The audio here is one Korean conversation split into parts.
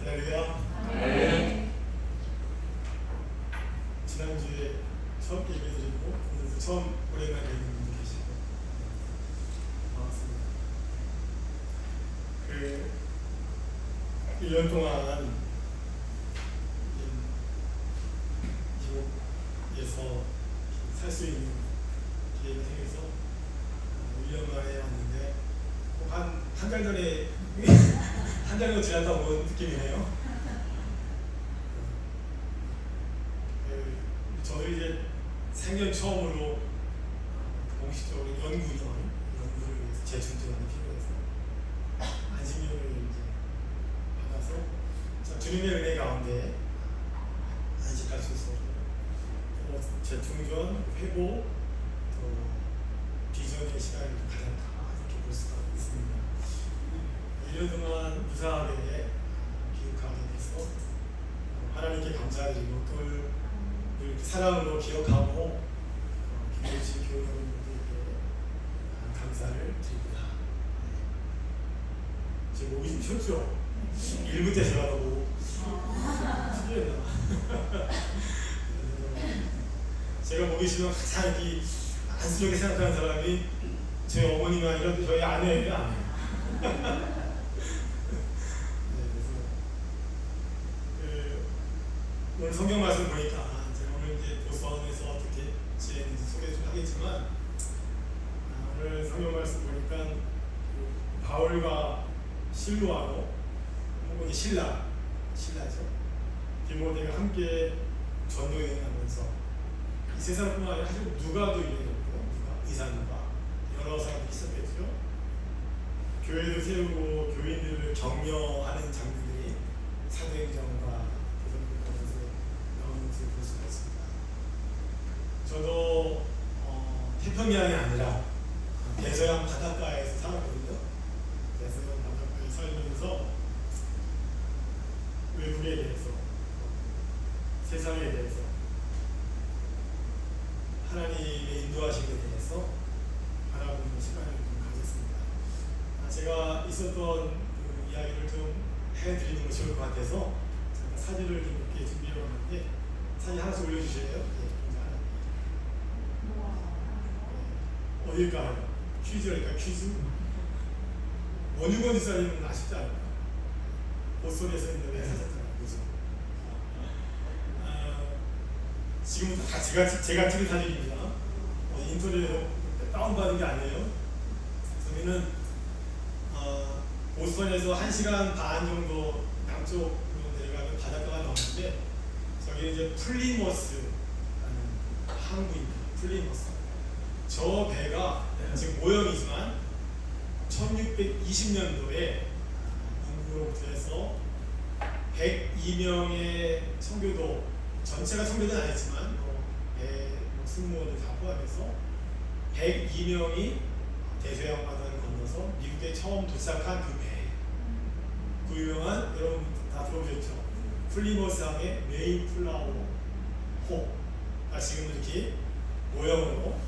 할렐루야. 네. 지난주에 처음 예배드리고 오늘도 처음 오랜만에 뵙는 분도 계시고 반갑습니다. 1년 동안 미국에서 살 수 있는 기회가 생겨서 1년 만에 왔는데 한 달 전에 한 달 정도 지났다 온 느낌이네요. 저도 이제 생전 처음으로 공식적으로 연구를 위해서 재충전이 필요해서 안식년을 이제 받아서 주님의 은혜 가운데 안식할 수 있어서 재충전, 회복, 또 비전의 시간을 가졌다 이렇게 볼 수가 있습니다. 1년 동안 무사하게 기억하게 돼서 하나님께 감사드리고 또 사랑으로 기억하고 기도해 주신 교회 여러분들에게 감사를 드립니다. 제 목이 좀 쉬었죠? 1부 때 제가 너무 틀렸나? 제가 목이 쉬면 가장 안쓰럽게 생각하는 사람이 저희 어머니가 아니라 저희 아내예요. 아내. 오늘 성경 말씀 보니까 오늘 이제 보선에서 어떻게 지냈는지 소개 좀 하겠지만 오늘 성경 말씀 보니까 바울과 실로아로 혹은 신라죠. 디모데가 함께 전도 여행하면서 이 세상뿐만 아니라 사실 누가도 이래졌고요. 이사누가 여러 사람이 있었겠죠. 교회도 세우고 교인들을 격려하는 장면들이 사도행전과 볼 수가 있습니다. 저도 태평양이 아니라 대서양 바닷가에서 살았거든요. 대서양 바닷가에 살면서 외국에 대해서 세상에 대해서 하나님의 인도하심에 대해서 바라보는 시간을 좀 가졌습니다. 제가 있었던 그 이야기를 좀 해드리는 것이 좋을 것 같아서 제가 사진을 좀 이렇게 준비해 왔는데 사진 하나씩 올려주세요. 어딜까요? 퀴즈랄까 퀴즈? 원유건 지사님은 아쉽지 않을까? 보스턴에서 있는데 왜 사셨잖아요. 그죠? 지금부터 다 제가 찍은 사진입니다. 인터넷에서 다운받은 게 아니에요. 저희는 보스턴에서 1시간 반 정도 남쪽으로 내려가면 바닷가가 나오는데 저기 이제 플리머스라는 항구입니다. 플리머스. 저 배가 지금 모형이지만 1620년도에 영국으로부터 해서 102명의 선교도 전체가 선교도는 아니지만 승무원을 다 포함해서 102명이 대서양 바다를 건너서 미국에 처음 도착한 그 배. 그 유명한 여러분 다 들어보셨죠? 플리머스항의 메이플라워 호가 지금 이렇게 모형으로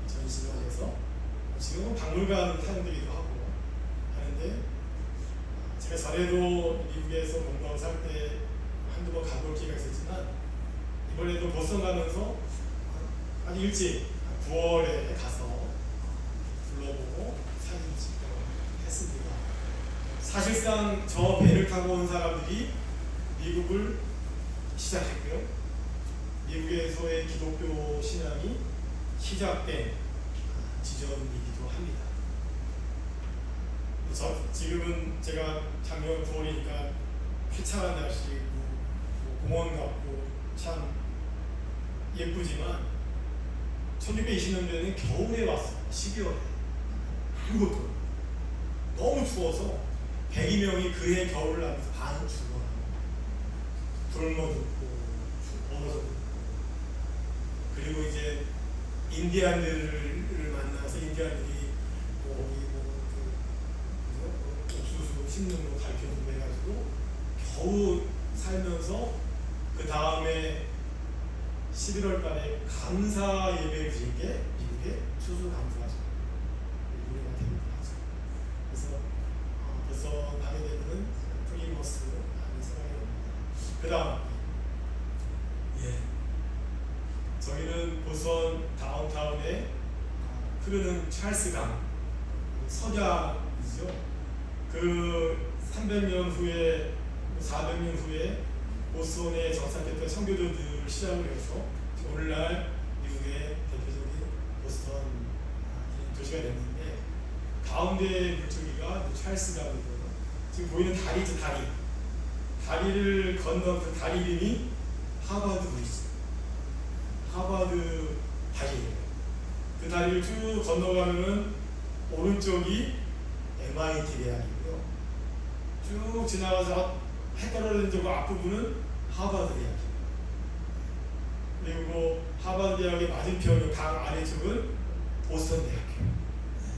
전시가 돼서 지금은 박물관 사람들이기도 하고 하는데 제가 전에도 미국에서 공부하고 살 때 한두 번 가볼 기회가 있었지만 이번에도 보스턴 가면서 아주 일찍 9월에 가서 둘러보고 사진 찍고 했습니다. 사실상 저 배를 타고 온 사람들이 미국을 시작했고요. 미국에서의 기독교 신앙이 시작된 지점이기도 합니다. 지금은 제가 작년 9월이니까 쾌차한 날씨고 공원 같고 참 예쁘지만 1620년대에는 겨울에 왔어요. 12월에. 아무것도 너무 추워서 102명이 그해 겨울을 하면서 반은 죽어요. 굶어 죽고 얼어서 죽고 그리고 이제 인디안들을 만나서 인디안들이 옥수수 심는 거 가르쳐주고 해가지고 겨우 살면서 그 다음에 11월 달에 감사 예배를 드린 게 미국의 추수감사죠. 우리가 됩니다. 그래서 벌써 가게 되면 플리머스라는 생각이 그 다음, 예, 저기는 보스턴 다운타운에 흐르는 찰스강, 석양이죠. 그 300년 후에, 400년 후에 보스턴에 정착했던 선교도들을 시작으로 해서 오늘날 미국의 대표적인 보스턴 도시가 됐는데, 가운데 물줄기가 찰스강이고요. 지금 보이는 다리죠, 다리. 다리를 건너 그 다리 이름이 하버드 브리지, 하버드 다리예요. 그 다리를 쭉 건너가면은 오른쪽이 MIT 대학이고요. 쭉 지나가서 해 떨어진 쪽 앞부분은 하버드 대학이에요. 그리고 하버드 대학의 맞은편 강 아래쪽은 보스턴 대학이에요.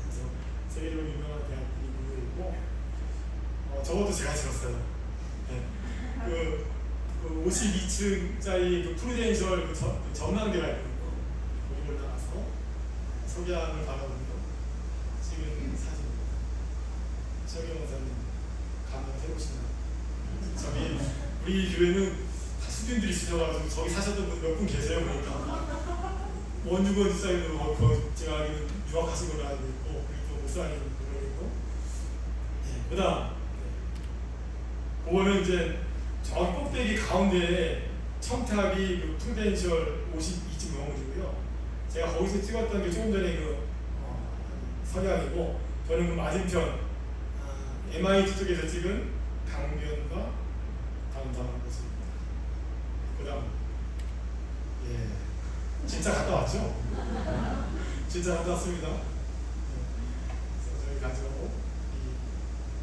그래서 세계적으로 유명한 대학들이 모여 있고, 저것도 제가 지었어요. 네. 그 52층짜리 그 프루덴셜 그 전망대가 있거든요. 거기 올라가서 석양을 바라보며 찍은 사진입니다. 최경 원사님 감명 해보시나요? 저기 우리 교회는 다 수준들이 있으셔가지고 저기 사셨던 분 몇 분 계세요. 보니까 원주건 집사님도 제가 알기로는 유학하신 걸로 알고 있고, 그리고 목사님 걸로 있고, 그 다음 그거는 이제 저기 꼭대기 가운데에 청탑이 그 프루덴셜 52층 건물이고요. 제가 거기서 찍었던 게 조금 전에 그 석양이고, 저는 그 맞은편 MIT 쪽에서 찍은 강변과 다운타운 모습입니다. 그 다음, 예, 진짜 갔다 왔죠? 진짜 갔다 왔습니다. 그래서 저희 가지고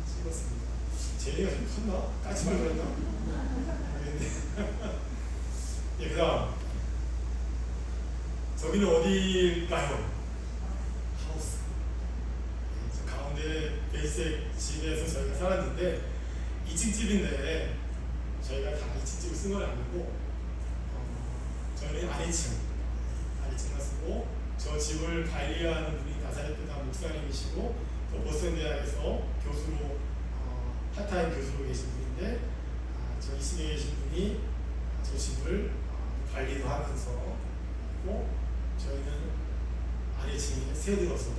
찍었습니다. 제리가 좀 컸나? 까치발 그랬나? 모르겠네. 예, 그 다음, 저기는 어디일까요? 하우스. 예, 저 가운데 베이스의 집에서 저희가 살았는데 2층 집인데 저희가 다 2층 집을 쓴 건 아니고, 저희는 아래층을 쓰고, 저 집을 관리하는 분이 나사렛 교단 목사님이시고, 또 보스턴 대학에서 교수로 파타임 교수로 계신 분인데, 저 2층에 계신 분이 저 집을 관리도 하면서 있고, 저희는 아래층에 새 들어서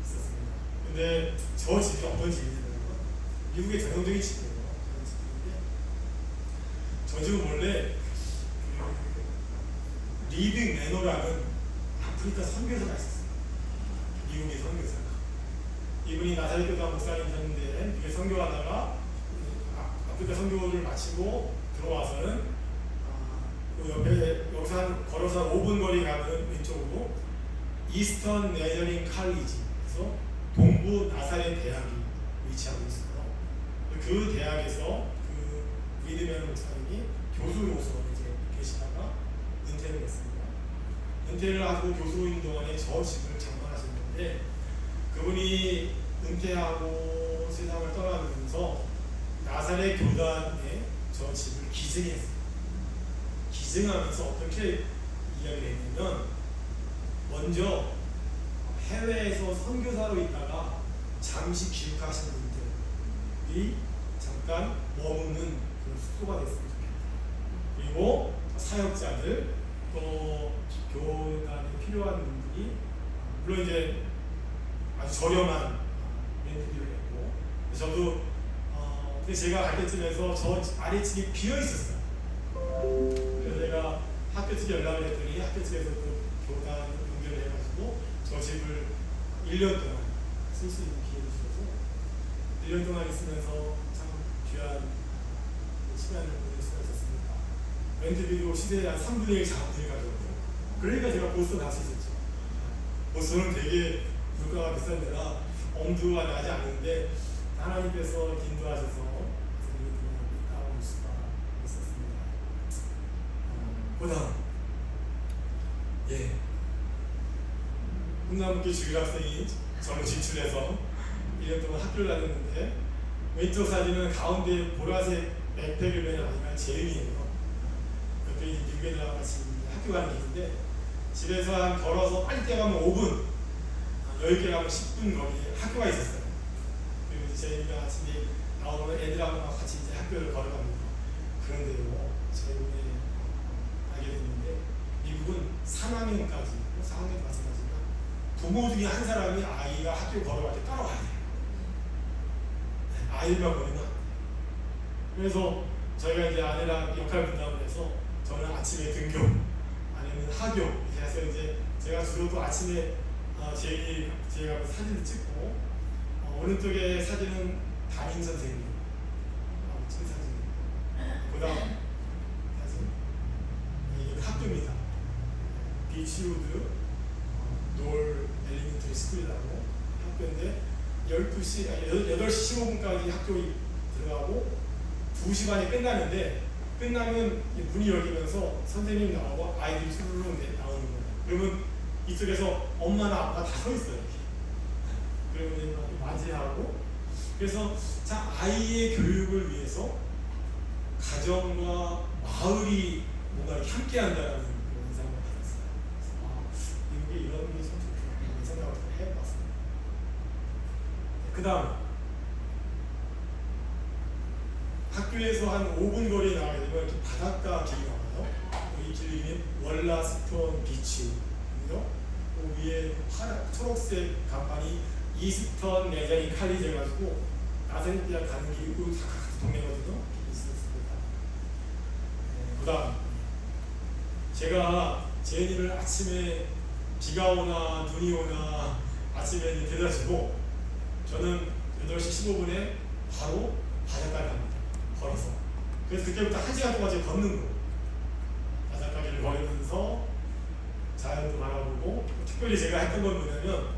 있었습니다. 근데 저 집이 어떤 집이냐면 미국의 전형적인 집이에요. 저 집은 원래 리드 매너라는 아프리카 선교사가 있었어요. 미국의 선교사가. 이분이 나사렛 교단 목사님이셨는데 미국에 선교하다가 아프리카 선교를 마치고 들어와서는 그 옆에 여기서 한 걸어서 5분 거리 가면 왼쪽으로 이스턴 내저링 칼리지에서 동부 나사렛 대학이 위치하고 있어요. 그 대학에서 그 리드맨 목사님이 교수로서 이제 계시다가 은퇴를 했습니다. 은퇴를 하고 교수로 있는 동안에 저 집을 장만하셨는데, 그분이 은퇴하고 세상을 떠나면서 나사렛 교단에 저 집을 기증했어요. 기증하면서 어떻게 이야기를 했냐면, 먼저 해외에서 선교사로 있다가 잠시 귀국하신 분들이 잠깐 머무는 그런 숙소가 됐으면 좋겠다. 그리고 사역자들, 또 교단에 필요한 분들이, 물론 이제 아주 저렴한 렌트비를 했고, 저도 근데 제가 갈 때쯤에서 저 아래층이 비어 있었어요. 그래서 제가 학교 측에 연락을 했더니 학교 측에서 그 교단 연결을 해가지고 저 집을 1년 동안 쓸 수 있는 기회를 주셔서 1년 동안 있으면서 참 귀한 시간을 보낼 수가 있었습니다. 렌트비도 시세의 한 3분의 1 자금들이 가져오고, 그러니까 제가 보스턴 갈 수 있었죠. 보스턴은 되게 물가가 비싼 데라 엄두가 나지 않는데 하나님께서 인도하셔서 따라올 수가 있었습니다. 그 다음, 예, 훈남교 주일학생이 저를 진출해서 1년 동안 학교를 다녔는데, 왼쪽 사진은 가운데 보라색 백팩을 맨 아이가 재윤이에요. 옆에 미국애들하고 같이 학교 가는 길인데, 집에서 한 걸어서 빨리 뛰어가면 5분, 10개 가면 10분 거리에 학교가 있었어요. 그리고 이제 제가 아침에 나오면 애들하고 같이 이제 학교를 걸어갑니다. 그런데요, 최근에 알게 됐는데 미국은 3학년까지, 4학년 마찬가지가 부모 중에 한 사람이 아이가 학교 걸어갈 때 따라와야 돼요. 아이만 보내면 안 돼요. 그래서 저희가 이제 아내랑 역할 분담을 해서 저는 아침에 등교, 아니면 하교 이렇게 해서 이제 제가 주로 또 아침에 제가 사진을 찍고 오른쪽에 사진은 담임 선생님 찍은 사진, 그다음 사진 이게 학교입니다. 비치우드 놀 엘리멘터리 스쿨이라고 학교인데 8시 15분까지 학교 들어가고 2시 반에 끝나는데 끝나면 문이 열리면서 선생님 나오고 아이들이 수르르 나오는 거예요. 그러면 이쪽에서 엄마나 아빠가 다 서 있어요. 그러면 맞이하고, 그래서 자 아이의 교육을 위해서 가정과 마을이 뭔가 이렇게 함께한다는 그런 인상을 받았어요. 그래서 미국에 이런 게 참 좋구나 생각을 해봤습니다. 그 다음 학교에서 한 5분 거리에 나가게 되면 이렇게 바닷가 길이 나와요. 이 길 이름이 월라스톤 비치고요. 그 위에 초록색 간판이 이스턴 내자리 칼리지 해가지고 나사렛 대학 가는 길이 그 동네거든요. 있었습니다. 그 다음 제가 제인이를 아침에 비가 오나 눈이 오나 아침에 데려다주고 저는 8시 15분에 바로 바닷가를 갑니다. 걸어서. 그래서 그때부터 1시간 동안 제가 걷는 거. 바닷가를 걸으면서 자연도 바라보고, 특별히 제가 했던 건 뭐냐면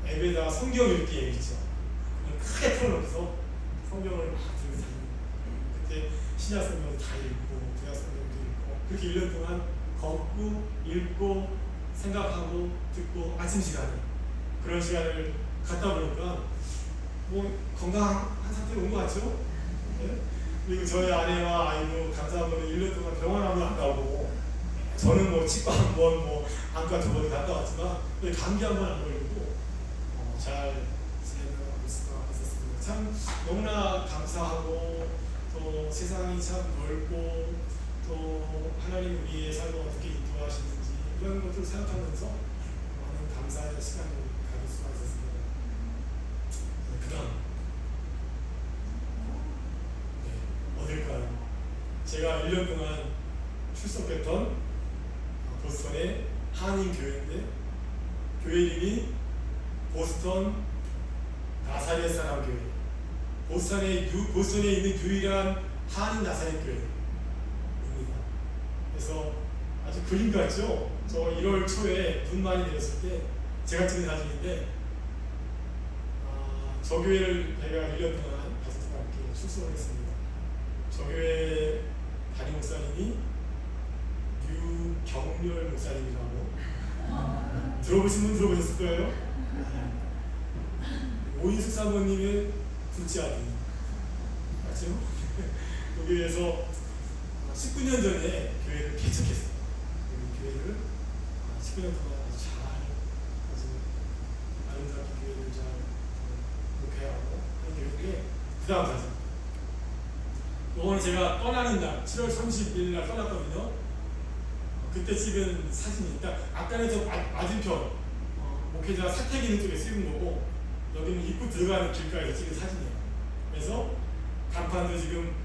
이 앱에다가 성경 읽기 앱 있죠. 그걸 크게 틀어놓고서 성경을 막 들고 다니는. 그때 신약 성경도 다 읽고 구약 성경도 읽고 그렇게 1년 동안 걷고 읽고 생각하고 듣고 아침 시간에 그런 시간을 갖다 보니까 뭐 건강한 상태로 온 것 같죠? 네? 그리고 저희 아내와 아이도 감사하고는 1년 동안 병원 한번 안 가고, 저는 뭐 치과 한 번, 뭐 안과 2번 갔다 왔지만 감기 한 번 안 걸리고 잘 지내고 있었습니다. 참 너무나 감사하고, 또 세상이 참 넓고, 또 하나님 우리의 삶을 어떻게 인도하시는지 이런 것들을 생각하면서 많은 감사의 시간을 가질 수가 있었습니다. 그 다음 어딜까요? 제가 1년 동안 출석했던 보스턴의 한인교회인데 교회 이름이 보스턴 나사렛 사람 교회. 보스턴에 있는 유일한 한인 나사렛 교회입니다. 그래서 아주 그림 같죠? 저 1월 초에 눈 많이 내렸을 때 제가 찍은 사진인데 저 교회를 제가 1년 동안 가족과 함께 출석을 했습니다. 저 교회 담임 목사님이 유경렬 목사님이라고 들어보신 분 들어보셨을 거예요. 오인숙 사모님의 둘째 아들 맞죠? 그 교회에서 19년 전에 교회를 개척했어요. 교회를 19년 동안 아주 아름답게 교회를 잘 목회하고 하는 교회인데, 그 다음 사진. 이거는 제가 떠나는 날 7월 30일 날 떠났거든요. 그때 찍은 사진이니까 아까는 저 맞은편 목회자 사택 있는 쪽에 찍은 거고, 여기는 입구 들어가는 길가에서 찍은 사진이에요. 그래서 간판도 지금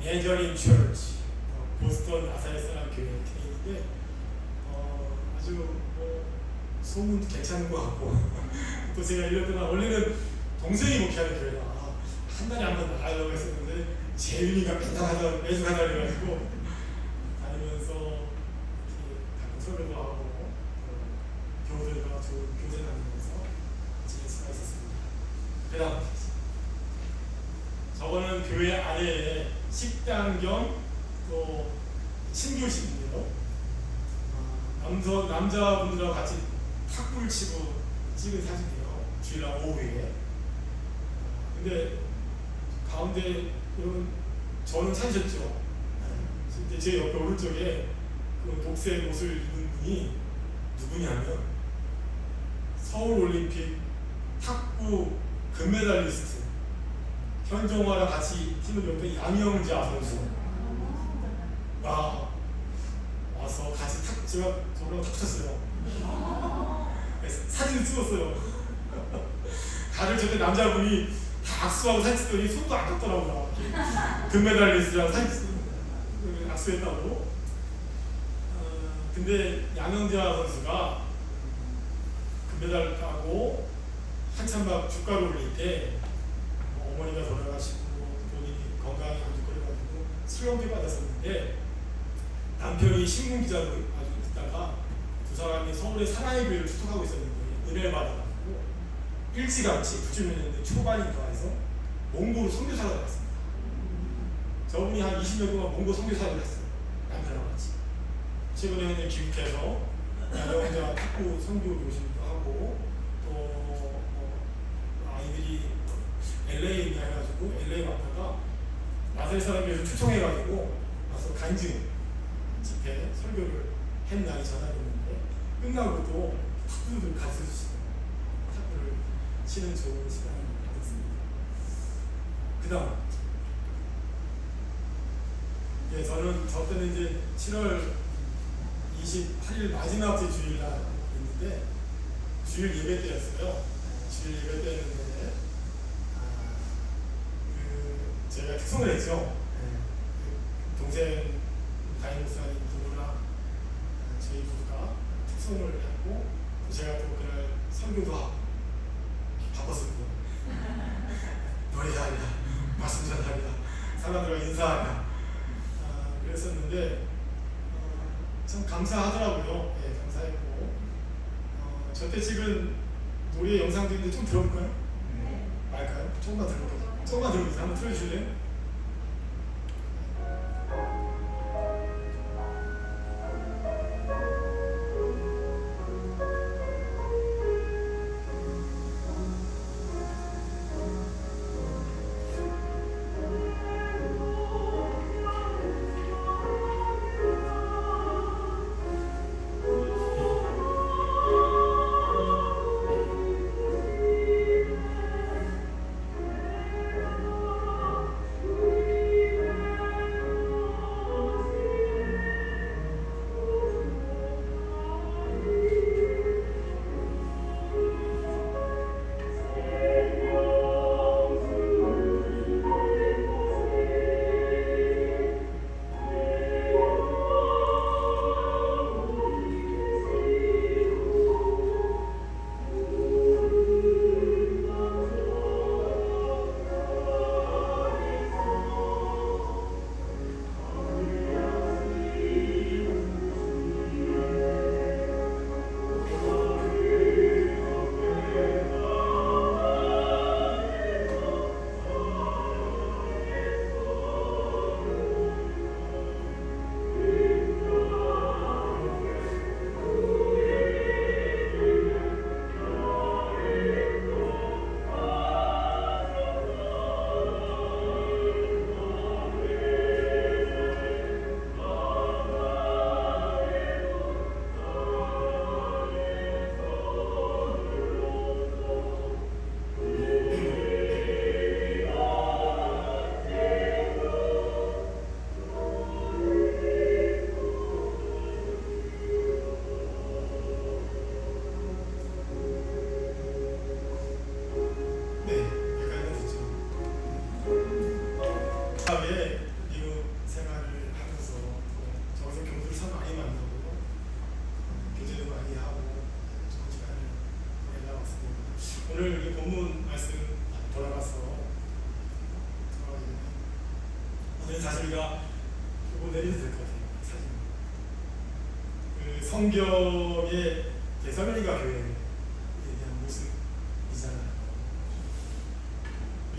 내저린 처치 보스턴 나사렛 사람 교회 이렇게 있는데 아주 뭐 소문도 괜찮은 것 같고 또 제가 1년 동안 원래는 동생이 목회하는 교회라 한 달에 한 번 나가려고 했었는데 재윤이가 맨날 매주 가자 그래가지고 다니면서 이렇게 가끔 설교도 하고 교우들과 좋은 교제 나누면서 지낼 수가 있었습니다. 그 다음 저거는 교회 아래에 식당 겸 또 친교실이에요. 남자분들하고 같이 탁구를 치고 찍은 사진이에요. 주일날 오후에. 근데 가운데 여러분 저는 찾으셨죠? 근데 제 옆에 오른쪽에 그 녹색 옷을 입은 분이 누구냐면 서울올림픽 탁구 금메달리스트 현종화랑 같이 팀을 이뤘던 양영자 선수 와서 같이 제가 저랑 탁 쳤어요. 사진을 찍었어요. 다들 저때 남자분이 다 악수하고 사진 찍더니 손도 안 떴더라고요. 금메달리스트랑 사진 악수했다고. 근데 양영자 선수가 금메달 따고 한참 막 주가를 올릴 때 어머니가 돌아가시고 본인이 건강이 안 좋고 그래가지고 슬럼프 받았었는데 남편이 신문기자로 아주 있다가 두 사람이 서울의 사나이 교회를 추적하고 있었는데 은혜를 받아가지고 일찌감치 90년대 초반인가 해서 몽고로 선교사가 되었습니다. 저분이 한 20년 동안 몽고 선교사를 했어요. 남편하고 같이. 최근에는 귀국해서 양영자 탁구 선교 교실도 하고 또 아이들이 LA 가가지고 LA 왔다가 나사렛 사람들에서 초청해가지고 와서 간증 집회 설교를 한 날이 전화가 있는데 끝나고 또 탁구를 가르쳐 주시고 탁구를 치는 좋은 시간을 가졌습니다. 그 다음 저는 저 때는 이제 7월 28일 마지막 주 주일날 있는데 주일 예배 때였어요. 주일 예배 때였는데 제가 특송을 했죠. 동생 담임 목사님 부부랑 저희 부부가 특송을 했고 제가 또 그날 설교도 하고 바빴었고 노래하랴 말씀 전하랴 사람들과 인사하랴 그랬었는데 참 감사하더라고요. 감사했고 저때 찍은 노래 영상도 있는데 좀 들어볼까요? 말까요? 조금만 들어볼까요? 조금만 들어보세요. 한번 틀어주실래요? 미국 생활을 하면서 저기서 교수를 참 많이 만나고 교제도 많이 하고 좋은 시간을 보내다 왔습니다. 오늘 이 본문 말씀 돌아가서 오늘 사실 우리가 이거 내려도 될 것 같아요. 사진. 그 성경의 데살로니가 교회에 대한 모습이잖아요.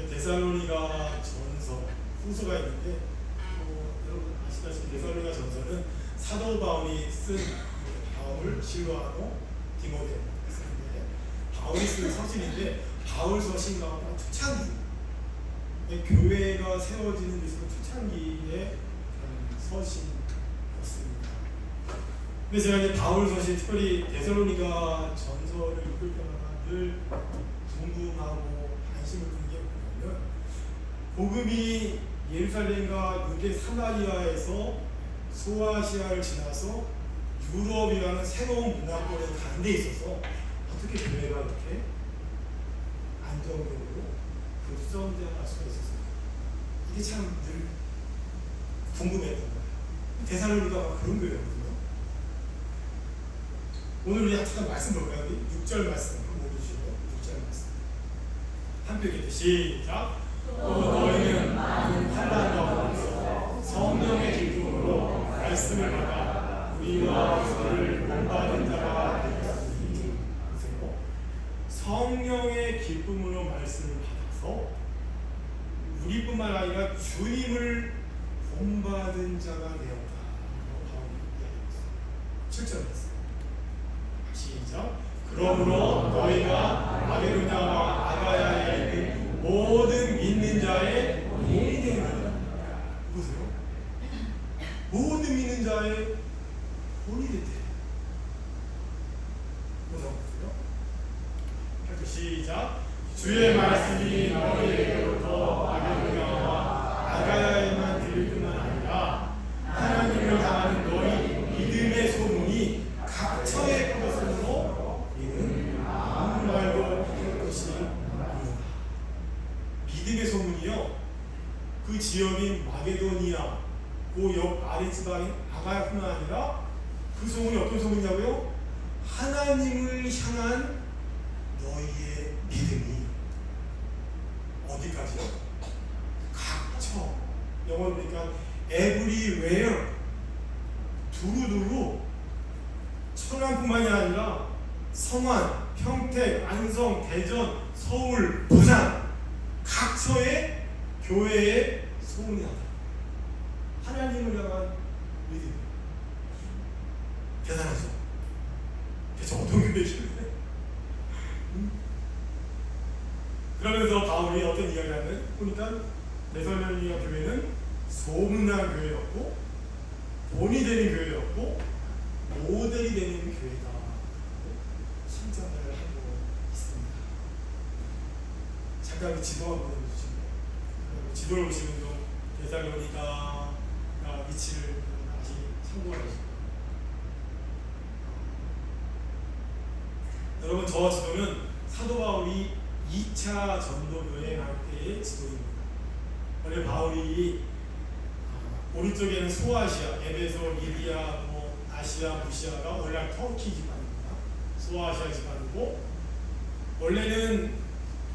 데살로니가 전서 후서가 있는데 여러분 아시다시피 데살로니가 전서는 사도 바울이 쓴 바울, 실로아노, 디모데 쓰는데 바울이 쓴 서신인데 바울 서신 가운데 초창기 교회가 세워지는 데서 초창기의 서신이었습니다. 근데 제가 이제 바울 서신 특별히 데살로니가 전서를 읽을 때마다 늘 궁금하고 관심 복음이 예루살렘과 유대 사마리아에서 소아시아를 지나서 유럽이라는 새로운 문화권에 가는 데 있어서 어떻게 교회가 이렇게 안정적으로 급성장할 수가 있었어요. 이게 참 늘 궁금했던 거예요. 데살로니가가 그런 교회거든요. 오늘 우리 잠깐 말씀 볼까요? 6절 말씀 한번 보여주시고요. 6절 말씀 함께 읽듯이 시작. 또 너희는 많은 환난과 고난에서 성령의 기쁨으로 말씀을 받아 우리와 그를 본받은 자가 되었으니. 보세요. 성령의 기쁨으로 말씀을 받아서 우리뿐만 아니라 주님을 본받은 자가 되었다. 바울이 이야기했어요. 7절 말씀 시작. 그러므로 너희가 마게도냐와 아가야에 있는 모든 믿는 자의 본이 되리라. 보세요. 모든 믿는 자의 본이 됐대. 보세요. 시작. 주의 말씀이 너희에게로부터 마게도냐와 아가야에만 들릴 뿐만 아니라 하나님을 향하는 너희 믿음의 소문이 각처에 퍼졌으므로 이는 아무 말도 할 것이 아니라. 믿음의 소문이요, 그 지역인 마게도니아 그 옆 아래 지방인 아가야뿐만 아니라 그 소문이 어떤 소문이냐고요? 하나님을 향한 너희의 믿음이 어디까지요? 각처. 영어로 보니까 everywhere, 두루두루. 천안뿐만이 아니라 성안, 평택, 안성, 대전, 서울, 부산 각처의 교회에 소문이 나다. 하나님을 향한 믿음. 대단하죠? 대체 어떤 교회길래? 그러면서 바울이 어떤 이야기를 하면 보니까 데살로니가 교회는 소문난 교회였고 본이 되는 교회였고 모델이 되는 교회다. 칭찬을 하고 있습니다. 잠깐 지도 한번 보여주시면, 지도를 보시면 좀 데살로니가 위치를 아직 참고하시고, 여러분 저 지도는 사도 바울이 2차 전도 여행할 때의 지도입니다. 원래 바울이 오른쪽에는 소아시아, 에베소, 리비아, 아시아, 무시아가 오늘날 터키 지방입니다. 소아시아 지방이고, 원래는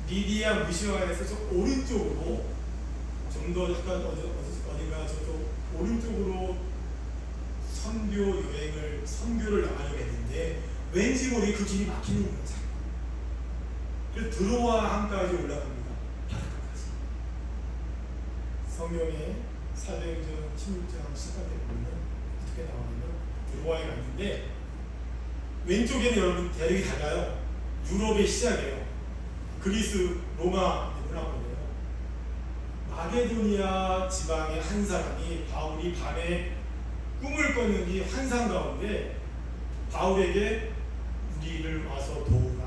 리디아, 무시아에서 저 오른쪽으로 좀 더 약간 어딘가 저쪽 오른쪽으로 선교를 나가려고 했는데 왠지 모르게 그 길이 막히는 거죠. 그래서 드로아 항까지 올라갑니다. 바닷가까지. 성경에 사도행전 16장 시작할 때 보면 어떻게 나오냐면 드로아에 갔는데 왼쪽에는 여러분 대륙이 달라요. 유럽의 시작이에요. 그리스, 로마 문화권이에요. 마게도니아 지방의 한 사람이 바울이 밤에 꿈을 꿨는 이 환상 가운데 바울에게 우리를 와서 도우라.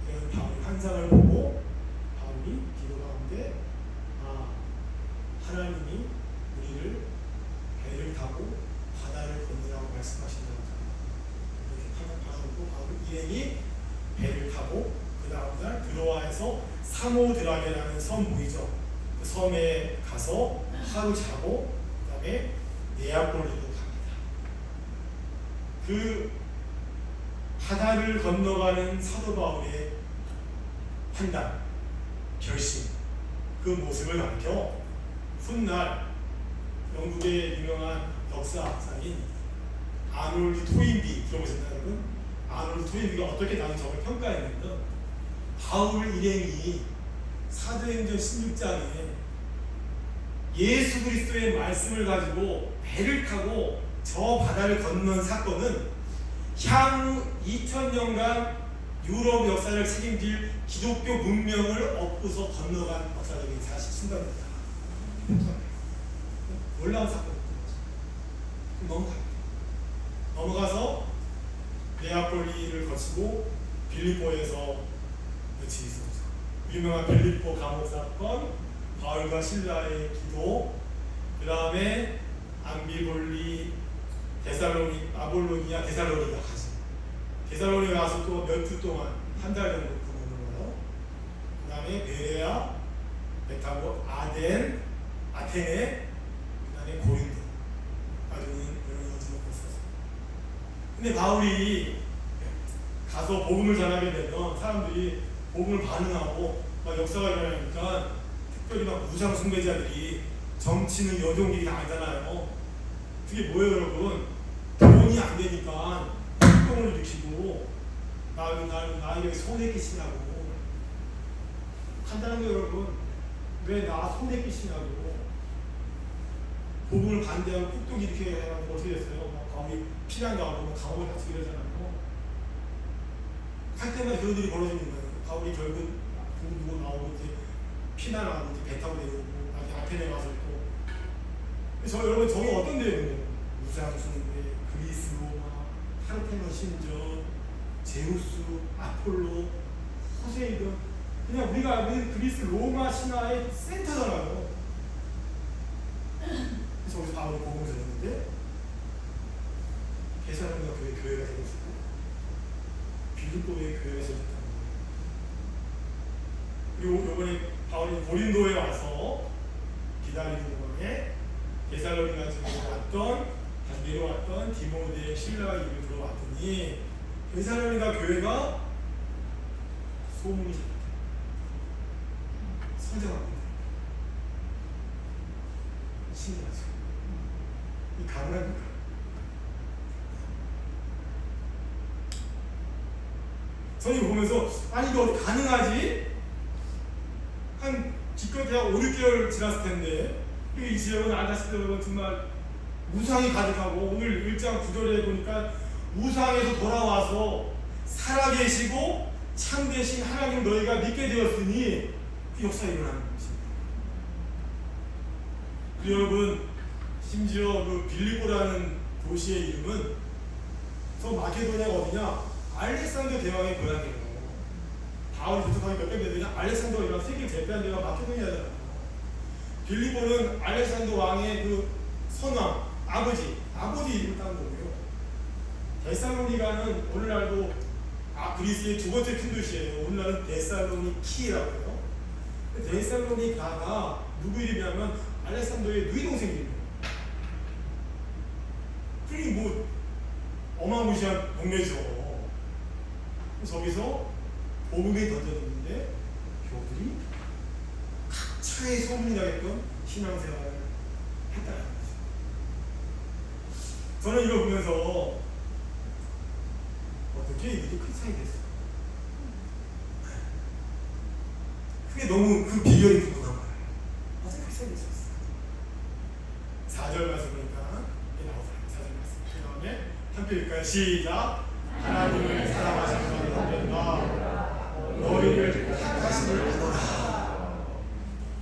이런 바울이 환상을 보고 바울이 기도 가운데 하나님이 우리를 배를 타고 바다를 건너라고 말씀하신다고 이렇게 바울고 바울 일행이 배를 타고 그 다음날 드로아에서 사모드라게라는 섬 보이죠? 그 섬에 가서 하루 자고 그 다음에 네아폴리로 갑니다. 그 바다를 건너가는 사도 바울의 판단, 결심, 그 모습을 남겨 훗날 영국의 유명한 역사학자인 아놀드 토인비 들어보셨나요, 여러분? 아놀드 토인비가 어떻게 나는 점을 평가했냐면 바울 일행이 사도행전 16장에 예수 그리스도의 말씀을 가지고 배를 타고 저 바다를 건넌 사건은 향후 2000년간 유럽 역사를 책임질 기독교 문명을 업고서 건너간 역사적인 사실 순간입니다. 놀라운 사건입니다. 넘어가서 네아폴리를 거치고 빌립보에서 며칠 있었죠. 유명한 빌립보 감옥 사건, 바울과 신라의 기도, 그 다음에 암비볼리, 아볼로니아, 데살로니가 가지. 데살로니가 가서 또 몇 주 동안 한 달 정도 보내는 거예요. 그 다음에 베레아, 베타고, 아덴, 아테네, 그 다음에 고린도. 아주 여러 여지로 갔었어요. 근데 바울이 가서 복음을 전하게 되면 사람들이 복음을 반응하고 막 역사가 일어나니까 특별히 막 무상 숭배자들이 정치는 여종길이 아니잖아요. 그게 뭐예요, 여러분? 돈이 안 되니까 활동을 일으키고 나에게 손해 끼치냐고. 간단한 거 여러분, 왜 나 손해 끼치냐고. 복음을 반대하고 뚝뚝 이렇게 해가지고 어떻게 됐어요? 막 거기 피난 가고 감옥을 갇히게 되잖아요. 할 때마다 그런 일이 벌어지는 거예요. 바울이 결국 돈 두고 나오고 이제 피난하고 이제 배 타고 내려오고 나중에 아테네 가서 또. 여러분 저게 어떤 데예요? 무장숭배, 그리스 로마, 파르테논 신전, 제우스, 아폴로, 포세이돈. 그냥 우리가 아는 그리스 로마 신화의 센터잖아요. 그래서 우리 바울이 복음을 전했는데 베살로니가 교회가 되고 있고 빌립보의 교회가 되었다는 거예요. 그리고 이번에 바울이 고린도에 와서 기다리는 동안에 데살로니가 지금 다시 내려왔던 디모데 신라가 입을 들어왔더니 데살로니가 교회가 소문이 잡혔다. 성장합니다. 신기하죠. 이 가능합니까? 저는 이거 보면서 아니 이거 어떻게 가능하지? 한 기껏해야 5, 6개월 지났을 텐데 이 지역은 아다시피 여러분 정말 우상이 가득하고 오늘 1장 9절에 보니까 우상에서 돌아와서 살아계시고 참되신 하나님 너희가 믿게 되었으니 그 역사가 일어나는 것입니다. 그리고 여러분 심지어 그 빌립보라는 도시의 이름은 저 마케도니아가 어디냐? 알렉산더 대왕의 고향이에요. 바울이 도착하기 몇 백 년 되냐? 알렉산더가 세계 제패한 데가 마케도니아잖아요. 빌립보는 알렉산더 왕의 그 선왕, 아버지 이름을 따는 거고요. 데살로니가는 오늘날도 그리스의 두 번째 큰 도시예요. 오늘날은 데살로니키라고 해요. 데살로니가가 누구 이름이냐면 알렉산더의 누이 동생 이름이에요. 그러니 뭐 어마무시한 동네죠. 저기서 복음이 던져졌는데 교들이 각차의 소문이 나게끔 신앙생활을 했다는 거죠. 저는 이거 보면서 어떻게 이렇게 큰 차이 됐어요? 그게 너무 그 비결이 궁금한 거예요. 어떻게 큰 차이 됐었어요? 4절 말씀 보니까 이게 나오잖아요. 4절 말씀. 그 다음에 함께 읽을까요? 시작. 하나님을 사랑하시는 너희가 너희를 택하심을 알아라.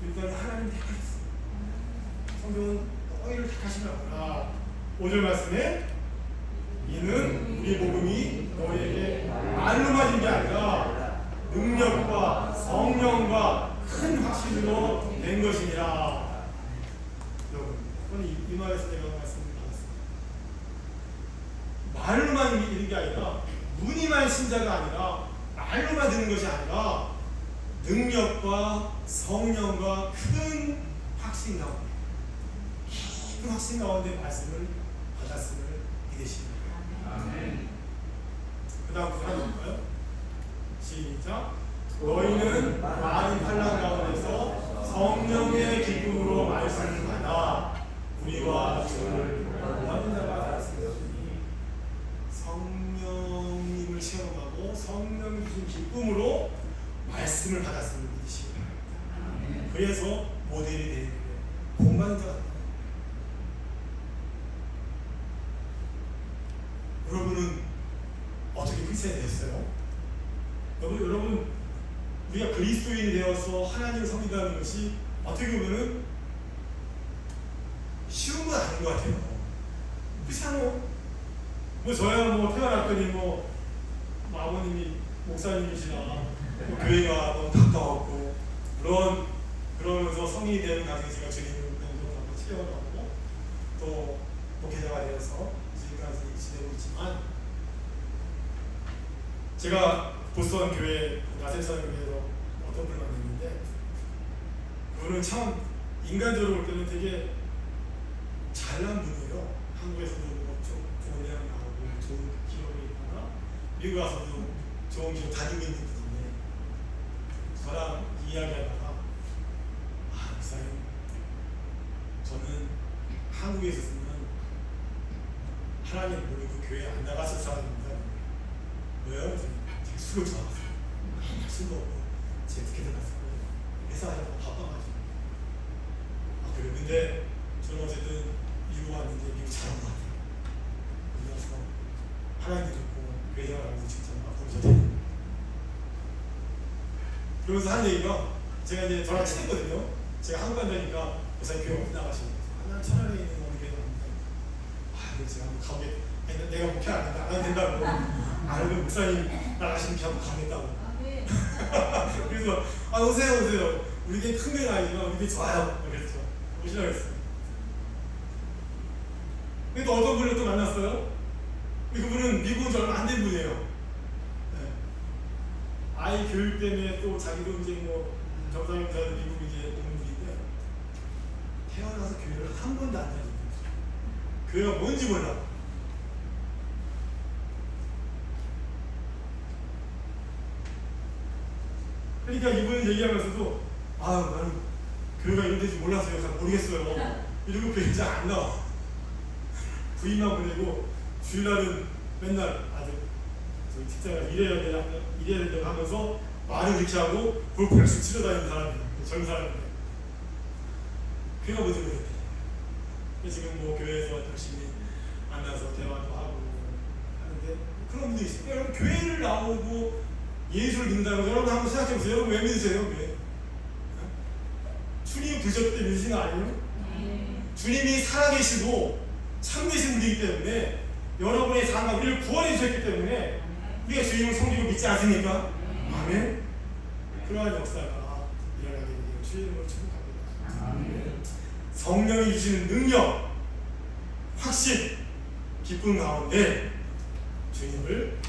일단 하나님 택하셨어요. 성경은 너희를 택하심을 알아라. 5절 말씀에 이는 우리 복음이 너희에게 말로만 준 게 아니라 능력과 성령과 큰 확신으로 된 것이니라. 여러분, 저는 이 말에서 제가 말씀을 받았습니다. 말로만 믿는 게 아니라 무늬만 신자가 아니라 말로만 듣는 것이 아니라 능력과 성령과 큰 확신 가운데 깊은 확신 가운데 말씀을 받았음을 믿으십니다. 아멘. 그 다음 구절 볼까요? 시작. 너희는 많은 환난 가운데서 성령의 기쁨으로 말씀을 받아 우리와 주를 원하는 자가 되었으니 성령님을 체험하고 성령 주신 기쁨으로 말씀을 받았음을 믿으시기 바랍니다. 그래서 모델이 되는 거예요. 본받는 자가 됩니다. 여러분은 어떻게 크리스천이 됐어요? 여러분 우리가 그리스도인이 되어서 하나님을 섬긴다는 것이 어떻게 보면은 쉬운 건 아닌 것 같아요. 그렇지 않아요? 뭐 저야 뭐 태어났더니 뭐 아버님이 목사님이시나 뭐 교회가 너무 가까웠고 그러면서 성인이 되는 과정에 제가 주님을 변호하고 체험을 하고 또 목회자가 되어서 지금까지 지내고 있지만, 제가 보스턴 교회 나세선 교회로 어떤 분을 만났는데, 그분은 참 인간적으로 볼 때는 되게 잘난 분이에요. 한국에서도 좀 좋은 대학 나오고 좋은 기업이 있거나 미국 가서도 좋은 기업 다니고 있는 분인데, 저랑 이야기하다가 목사님, 저는 한국에 있었으면 하나님 모르고 교회 안 나갔을 사람입니다. 왜요? 제가 술을 좋아했어요. 술도 없고 제 티켓을 갔었고 회사 하려고 바빠가지고. 그래. 근데 저는 어쨌든 미국 왔는데 미국 잘한 것 같아요. 그래서 하나님 듣고 교회 나가면서 진짜 앞으로 저도. 그러면서 하는 얘기가, 제가 이제 저랑 친했거든요. 제가 한국 간다니까 목사님 교회 어디 나가시는 거예요? 난 천안에 있는 어느 교회 나갑니다. 그래서 제가 한번 가보게. 내가 목회 안 한다, 안 된다고. 그러면 목사님 나가시는 게 한번 가겠다고. 그래서 오세요. 우리 게 큰 교회는 아니지만 우리 게 좋아요. 그랬죠. 오시라고 했어요. 근데 또 어떤 분을 또 만났어요? 그분은 미국 온 지 얼마 안 된 분이에요. 네. 아이 교육 때문에 또 자기도 이제 뭐 정상회사도 미국 이제 오는 분인데, 태어나서 교회를 한 번도 안 다니고 교회가 뭔지 몰라. 그러니까 이분 얘기하면서도 나는 교회가 이런 데인지 몰랐어요. 잘 모르겠어요. 이러고 교회 잘 안 나와. 부인만 보내고 주일날은 맨날 저희 직장을 일해야 된다고 하면서 말을 이렇게 하고 골프 열심히 치러 다니는 사람이에요. 젊은 사람인데. 교회가 뭔지 모르겠대. 지금 뭐 교회에서 열심히 만나서 대화도 하고 하는데, 그런 분들이 있어요. 여러분 교회를 나오고 예수를 믿는다는 거 여러분 한번 생각해보세요. 여러분 왜 믿으세요? 왜? 주님 부르셨기 때문에 믿으시는 거 아니에요? 주님이 살아계시고 참되신 분이기 때문에, 여러분의 삶과 우리를 구원해 주셨기 때문에 우리가 주님을 섬기고 믿지 않습니까? 아멘. 그러한 역사가 일어나게 되기를 주님을 축복합니다. 성령이 주시는 능력, 확신, 기쁨 가운데 주님을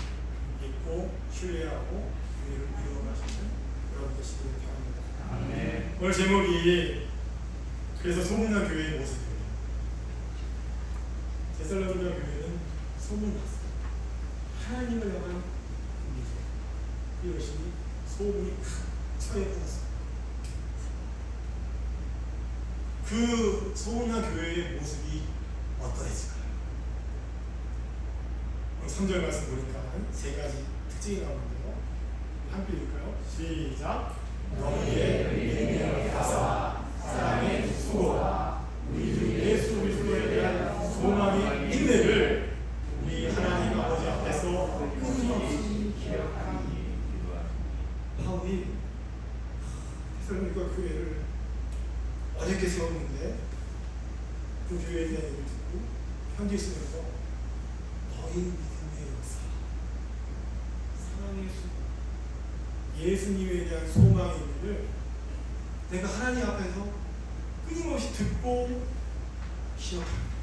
믿고 신뢰하고 우리를 이루어가시는 여러분 되시기를 바랍니다. 오늘 제목이 그래서 소문난 교회의 모습이에요. 데살로니가 교회는 소문났어요. 하나님을 향한 분이죠. 이것이 소문이 처해 받았어요. 그 소문난 교회의 모습이 어떠했을까요? 3절 말씀 보니까 세 가지 특징이 나오는데요. 함께 읽을까요? 시작. 너희의 믿음의 역사와 사랑의 수고와 우리 주 예수 그리스도에 대한 소망의 인내를 우리 하나님 아버지 앞에서 끊임없이 기억하니 바울이 데살로니가 교회를 어렵게 세웠는데, 그 교회에 대한 얘기를 듣고 편지 쓰면서 너희 믿음의 역사, 사랑의 수고, 예수님에 대한 소망의 인내를 내가 하나님 앞에서 끊임없이 듣고 기억합니다.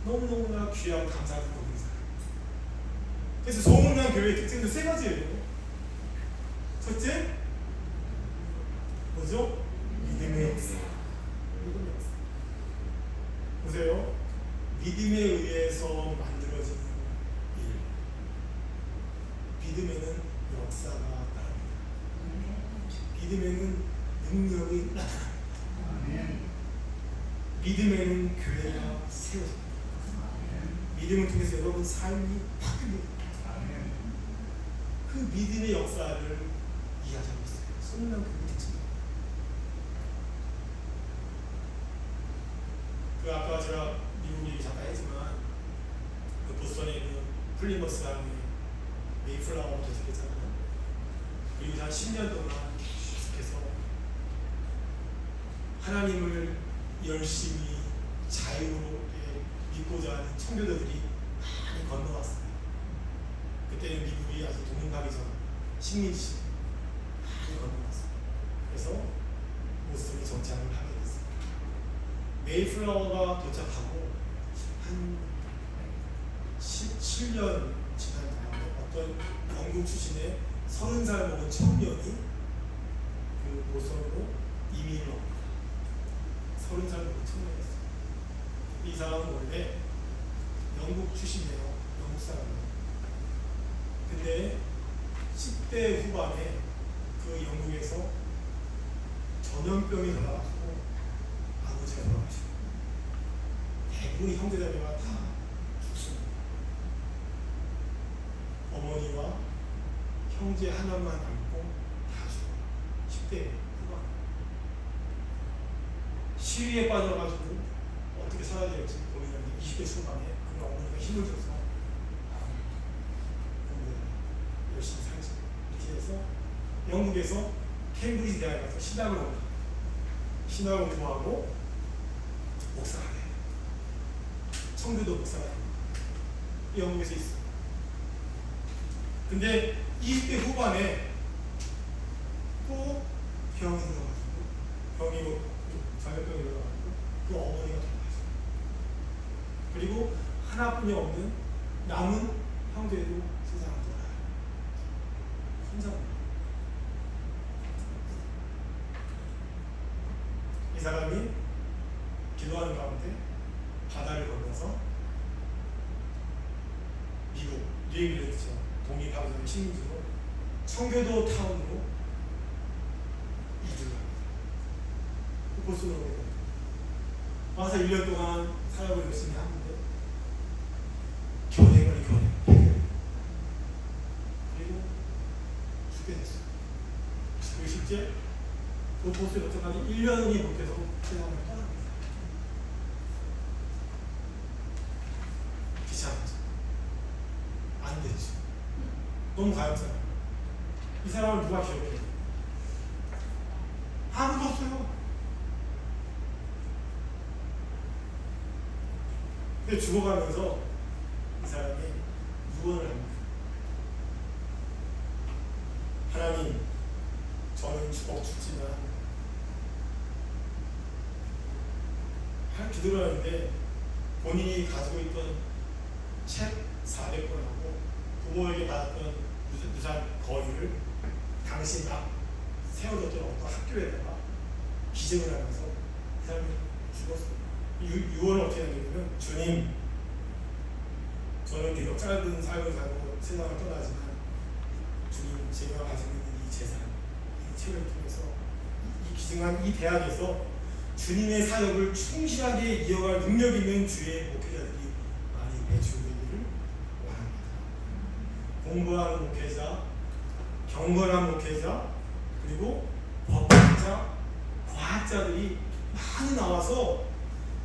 너무너무나 귀하고 감사하는 겁니다. 그래서 소문난 교회의 특징도 세 가지예요. 첫째, 뭐죠? 믿음의 역사. 믿음의 역사. 보세요. 믿음에 의해서 만들어지는 일. 믿음에는 역사가 따릅니다. 믿음에는 능력이 나타납니다. 믿음에는 교회가 세워집니다. 믿음을 통해서 여러분 삶이 바뀝니다. 그 믿음의 역사를 이해하자고 있어요. 소문난 교회 특징. 아까 제가 미국 얘기 잠깐 했지만, 그 보스턴에 있는 플리머스 강의 메이플라워 도착했잖아요. 그리고 한 10년 동안 계속해서 하나님을 열심히 자유롭게 믿고자 하는 청교도들이 많이 건너왔어요. 그때는 미국이 아주 독립하기 전 식민지 많이 건너왔어요. 그래서 보스턴에 정착을 메이플라워가 도착하고 한 17년 지난 다음에 어떤 영국 출신의 30살 먹은 청년이 그 보선으로 이민을 옵니다. 30살 먹은 청년이었어요. 이 사람은 원래 영국 출신이에요. 영국 사람이에요. 근데 10대 후반에 그 영국에서 전염병이 돌아가지고 아버지가 돌아가시고 대부분의 형제자매가 다 죽습니다. 어머니와 형제 하나만 남고 다 죽어요. 10대 후반. 시위에 빠져가지고 어떻게 살아야 될지 고민하는데 20대 초반에 그 어머니가 힘을 줘서 열심히 살지. 이렇게 해서 영국에서 캠브리지 대학에 가서 신학을 옵니다. 신학을 공부하고 목사가 돼요. 청교도 목사가 돼요. 영국에서 있어요. 근데 20대 후반에 또 병이 들어가지고 병이 전염병이 들어가지고 그 어머니가 돌아가셨어요. 그리고 하나뿐이 없는 남은 형제도 세상을 떠나요. 혼자. 이 사람이 기도하는 가운데 바다를 건너서 미국 뉴잉글랜드죠. 독립하기 전에 식민지로 청교도 타운으로 이주를 합니다. 보스로 오게 돼요. 와서 1년 동안 사역을 열심히 하는데 교회를 그리고 죽게 됐어요. 그리고 실제 그 보스에 어쩌까지 1년이 못해서 세상을 떠납니다. 귀찮았죠. 안 됐죠. 너무 가엾잖아요. 이 사람을 누가 기억해요? 아무도 없어요. 근데 죽어가면서 이 사람이 유언을 합니다. 하나님, 저는 죽지만 할 기도를 하는데 본인이 가지고 있던 책 400권하고 부모에게 받았던 유산 거의를 당시 막 세워졌던 어떤 학교에다가 기증을 하면서 이 사람이 죽었어요. 유언을 어떻게 하냐면, 주님, 저는 비록 짧은 삶을 살고 세상을 떠나지만 주님, 제가 가지고 있는 이 재산, 이 책을 통해서 이 기증한 이 대학에서 주님의 사역을 충실하게 이어갈 능력 있는 주의 목회자들이 많이 배출되기를 원합니다. 공부하는 목회자, 경건한 목회자, 그리고 법학자, 과학자들이 많이 나와서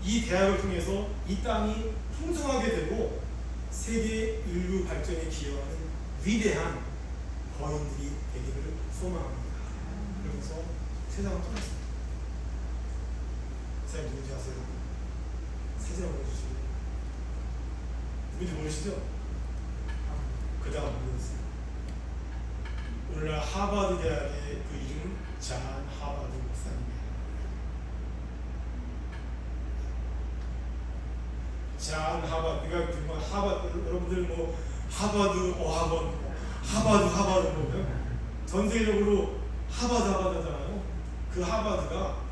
이 대학을 통해서 이 땅이 풍성하게 되고 세계 인류 발전에 기여하는 위대한 거인들이 되기를 소망합니다. 그러면서 세상을 떠났습니다. 사장님 누군지 아세요? 사진 한번 보여주시고요. 누군지 모르시죠? 그 다음 모르겠어요. 오늘날 하버드 대학의 그 이름은 잔 하버드 목사님이에요. 잔 하버드. 그러니까 하버드, 여러분들 뭐 하버드, 하버드 보면 전 세계적으로 하버드 하잖아요. 그 하버드가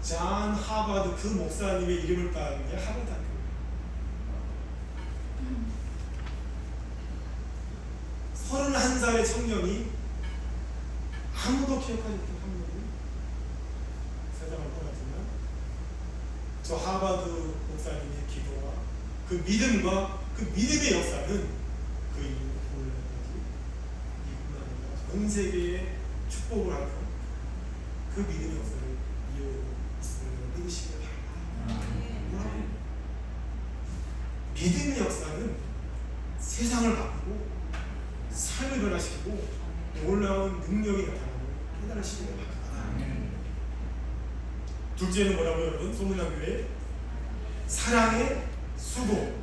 잔 하버드 그 목사님의 이름을 따는 게 하버드 학교예요. 31살의 청년이 아무도 기억하지 못한 학년이 세상을 떠났지만 저 하버드 목사님의 기도와 그 믿음과 그 믿음의 역사는 그 이후 오늘날까지 이뿐만 아니라 전 세계에 축복을 하는 그 믿음의 역사를 이어오고 있음을 믿으시길 바랍니다. 믿음의 역사는 세상을 바꾸고 삶을 변화시키고 놀라운 능력이 나타나는 깨달으시길 바랍니다. 둘째는 뭐라고요, 여러분? 소문난교회 사랑의 수고.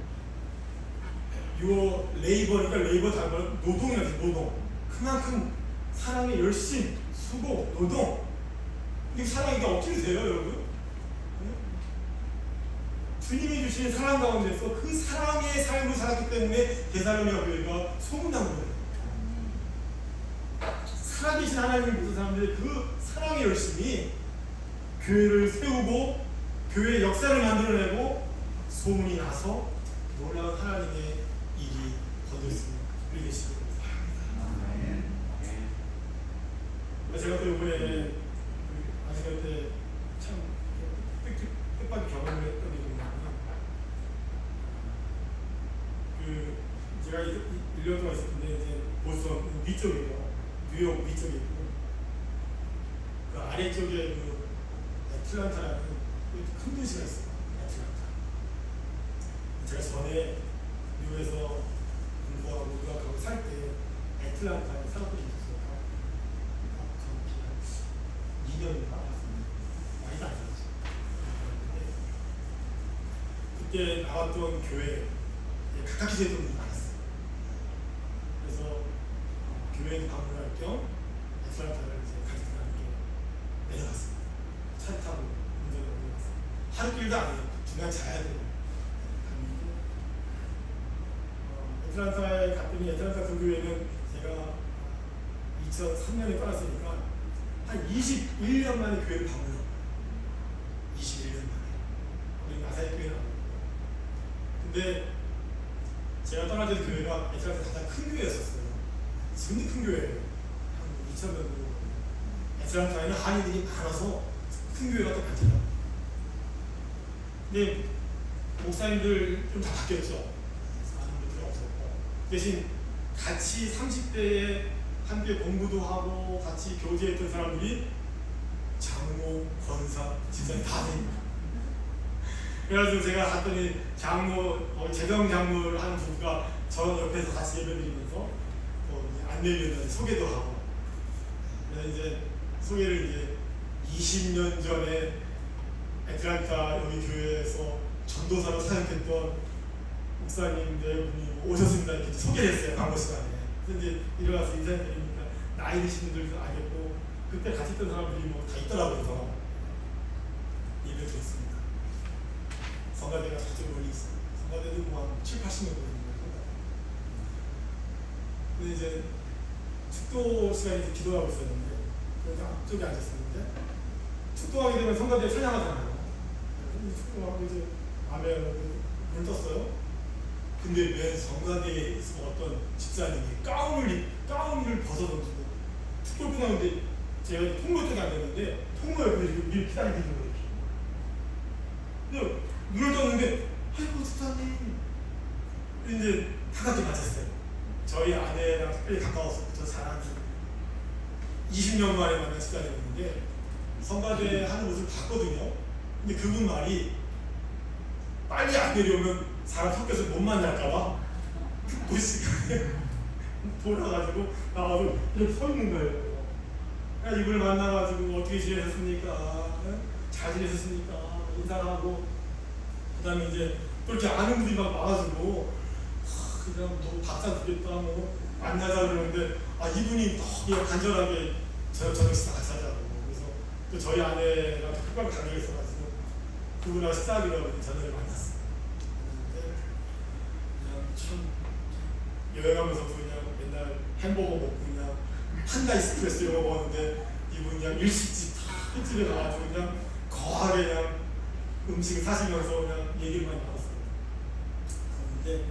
요 레이버니까 레이버 단어는 노동이라지. 노동. 그만큼 사랑의 열심, 수고, 노동. 이 사랑이 어떻게 돼요, 여러분? 주님이 주신 사랑 가운데서 그 사랑의 삶을 살았기 때문에 데살로니가 교회가 소문난 거예요. 살아계신 하나님을 믿는 사람들이 그 사랑의 열심이 교회를 세우고 교회의 역사를 만들어내고 소문이 나서 놀라운 하나님의 일이 거듭습니다. 우리 계시기 바랍니다. 제가 또 이번에 아시가 때참 뜻밖의 경험을 했던 게 뭐냐면 제가 1년 동안 있었는데 이제 보스턴 위쪽이에요. 뉴욕 위쪽에 있고 그 아래쪽에 그 애틀란타라는 큰 도시가 있어요. 애틀란타. 제가 전에 뉴욕에서 공부하고 유학하고 살 때 애틀란타에 살았던 적이 있어요. 정확히 2년인가 봤습니다. 많이도 안 살았죠. 그때 나왔던 교회에 가깝게 지냈던 분이 많았어요. 그래서 교회에 방문할 겸 애틀란타를 이제 가족들과 함께 내려갔습니다. 차를 타고 운전을 내려갔어요. 하루 길도 아니에요. 중간 자야 돼요. 애틀란타에 갔더니 애틀란타 그 교회는 제가 2003년에 떠났으니까 한 21년 만에 교회를 방문해요. 21년 만에. 우리 나사의 교회는 아니고. 근데 제가 떠날 때 교회가 애틀란타 가장 큰 교회였었어요. 지금도 큰 교회예요. 한 2,000명 정도. 애틀란타에는 한인들이 많아서 큰 교회가 또 많더라고요. 근데 목사님들 좀 다 바뀌었죠. 많은 분들이 없었고 대신 같이 30대에 함께 공부도 하고 같이 교제했던 사람들이 장로, 권사, 집사님 다 됩니다. 그래가지고 제가 갔더니 장로, 재정 장로를 하는 부부가 저 옆에서 같이 예배드리면서 안내위원한테 소개도 하고, 그래서 이제 소개를 이제 20년 전에 애틀란타 여기 교회에서 전도사로 사역했던 목사님 네 분이 오셨습니다 이렇게 소개를 했어요. 광고 시간에. 그래서 이제 일어나서 인사드리니까 나이 드신 분들도 알겠고 그때 같이 있던 사람들이 뭐 다 있더라고요. 그래서 예배를 드렸습니다. 성가대가 저쪽 멀리 있어요. 성가대도 뭐 한 7, 80명 되는 거예요. 근데 이제 축도 시간에 이제 기도하고 있었는데 그래서 앞쪽에 앉았었는데 축도하게 되면 성가대에 찬양하잖아요. 축도하고 이제 아멘 물 떴어요. 근데 왜 성가대에 있어 어떤 집사님이 가운을 벗어던지고 축도 끝나는데 제가 통로 쪽에 앉았는데 통로 옆에 이렇게 기다리고 있는 거예요. 근데 눈을 떴는데 아이고 집사님 이제 다 같이 맞았어요. 저희 아내랑 특별히 가까워서 저 사람 20년 만에 만난 집사님인데 성가대 하는 모습을 봤거든요. 근데 그분 말이 빨리 안 내려오면 사람 섞여서 못 만날까봐 그 시간에 돌아가지고 나와서 이렇게 서 있는 거예요. 그래서 이분을 만나가지고 어떻게 지내셨습니까? 잘 지내셨습니까? 인사하고 그 다음에 이제 또 이렇게 아는 분이 막 와가지고 그냥 너 밥상 주겠다 뭐 만나자 그러는데 이분이 너무 간절하게 저녁 식사 같이 하자고. 그래서 또 저희 아내랑 특별한 관계가 있어가지고 그분하고 식사하기로 저녁에 만났어요. 근데 그냥 참 여행하면서도 그냥 맨날 햄버거 먹고 그냥 한다 익스프레스 이런 거 먹었는데 이분 그냥 일식집 횟집에 가가지고 그냥 거하게 그냥 음식을 사시면서 그냥 얘기를 많이 나눴어요. 그런데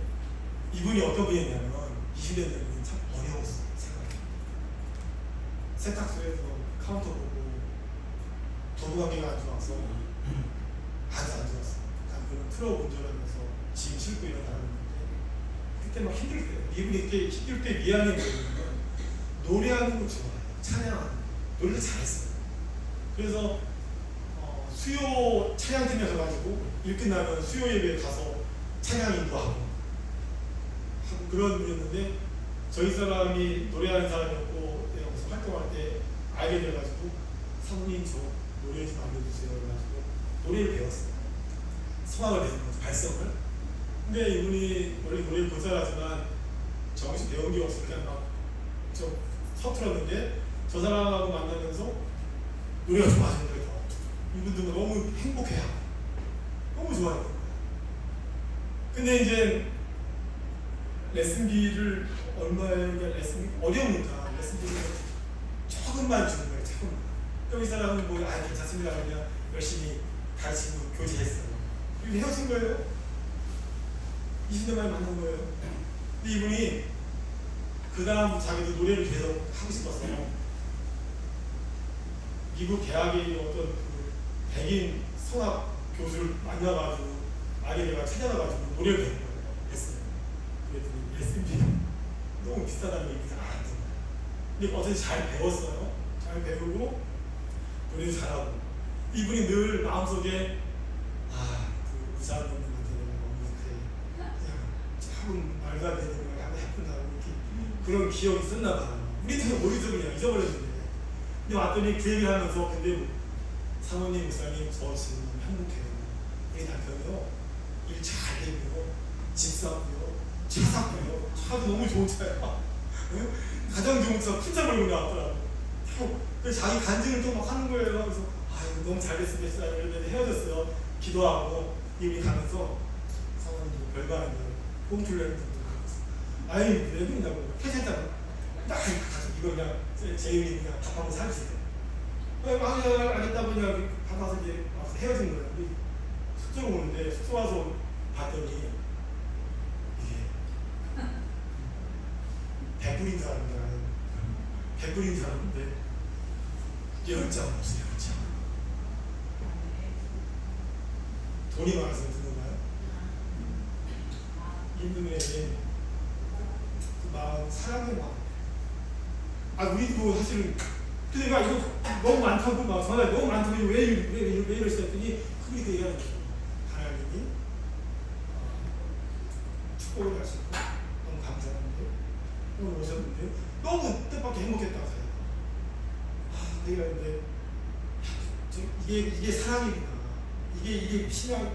이분이 어떤 분이었냐면 20년 전에는 참 어려웠어요. 세탁소에서 카운터 보고 도구관계가 안 좋아서 아주 안 좋았어요. 그는 트럭 운전하면서 짐 싣고 일어나는데 그때 막 힘들 때요. 이분이 그때 힘들 때 미안해 보이면 노래하는 거 좋아해요. 찬양하는 거. 노래를 잘했어요. 그래서 수요 찬양팀에 가가지고 일 끝나면 수요 예배에 가서 찬양 인도하고 그런 분이었는데 저희 사람이 노래하는 사람이었고 내가 무슨 활동할 때 알게 돼가지고 사모님 저 노래 좀 알려주세요 그래가지고 노래를 배웠어요. 성악을 배운 거죠. 발성을. 근데 이분이 원래 노래 못 잘하지만 정식 배운 게 없으니까 막 좀 서툴었는데 저 사람하고 만나면서 노래가 좋아지는 거예요. 이분들은 너무 행복해요. 너무 좋아하는 거예요. 근데 이제 레슨비를 얼마에 레슨비 어려우니까 레슨비를 조금만 주는 거예요. 조금만. 그럼 이 사람은 뭐 괜찮습니다. 그냥 열심히 가르치고 교제했어요. 이렇게 헤어진 거예요. 20년 만에 만난 거예요. 근데 이분이 그 다음 자기도 노래를 계속 하고 싶었어요. 미국 대학에 있는 어떤 그 백인 성악 교수를 만나가지고 아리가 찾아가가지고 노래를 배운 거예요. 했어요. 그랬더니 레슨비가 너무 비싸다는 얘기를 알았던 거예요. 근데 어쨌든 잘 배웠어요. 잘 배우고 노래도 잘하고 이분이 늘 마음속에 그 부산 놈들한테 내가 너무 그냥 조금 말도 안 되는 걸 하고 했구나 이렇게 그런 기억이 있었나 봐요. 우리도 모르죠. 그냥 잊어버렸는데 근데 왔더니 그 얘기를 하면서 근데 사모님 목사님 저 지금 행복해요. 우리 남편이요 일 잘 되고요 집 사고요 차 사고요 차도 너무 좋은 차야. 가장 좋은 차 푼자 벌고 나왔더라고. 그래서 자기 간증을 또 막 하는 거예요. 그래서 아이고 너무 잘 됐으면 됐어요. 이러면 헤어졌어요. 기도하고 이분이 가면서 사모님 별거 아니에요. 홈플레이를 듣고 아이 왜 그러냐고 괜찮다고 딱 이거 그냥 제이미 그냥 밥 한번 사주세요. 알겠다고 그냥 받아서 이제 와서 헤어진 거예요. 숙소로 오는데 숙소 와서 봤더니 이게 100불인 사람인데 나는 100불인 사람인데 열장 없어요. 열장 돈이 많아서 그런가요? 이분에게 그 마음 사랑의 마음 우리도 사실은 근데 막 이거 너무 많다고 막 전화에 너무 많다고 왜 이러시다 했더니 그게 얘기하는 거죠. 하나님이 축복을 하시고 너무 감사한데 오늘 오셨는데 너무 뜻밖의 행복했다고 생각해요. 내가 근데 이게 사랑이구나. 이게 신앙